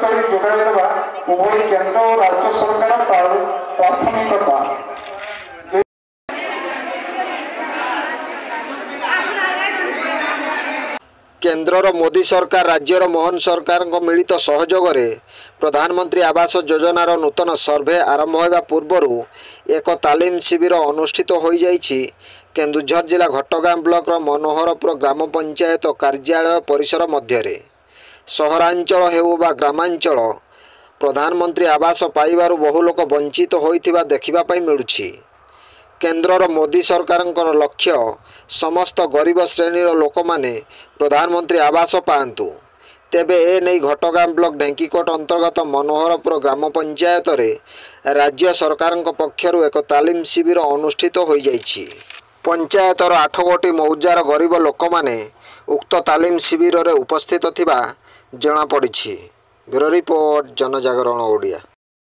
कार्यस्थली जोगाई देवा उभय केंद्र और राज्य सरकार प्राथमिकता। केन्द्रर मोदी सरकार राज्यर मोहन सरकार मिलित सहयोग प्रधानमंत्री आवास योजनार नूतन सर्वे आरंभ होगा पूर्वर एक तालीम शिविर अनुष्ठित हो जाइछि। केन्दुझर जिला घटगाँ ब्लॉक मनोहरपुर ग्राम पंचायत कार्यालय परिसर मध्य सहरांचल हेउ बा ग्रामांचल प्रधानमंत्री आवास पाइबारु बहु लोक वंचित होइथिबा देखिबा पई मिलुछि। केन्द्रर मोदी सरकार लक्ष्य समस्त गरीब श्रेणीर लोक माने प्रधानमंत्री आवास पाआंतु। तेबे ए नहीं घटगाँ ब्लॉक ढेंकीकोट अंतर्गत मनोहरपुर ग्राम पंचायत रे राज्य सरकार पक्षरु एक तालीम शिविर अनुष्ठित हो जाइछि। पंचायतर 8 गोटी मौजार गरीब लोक माने उक्त तालीम शिविर रे उपस्थित थिबा जଣା पड़िछि। ब्यूरो रिपोर्ट जनजागरण ओडिया।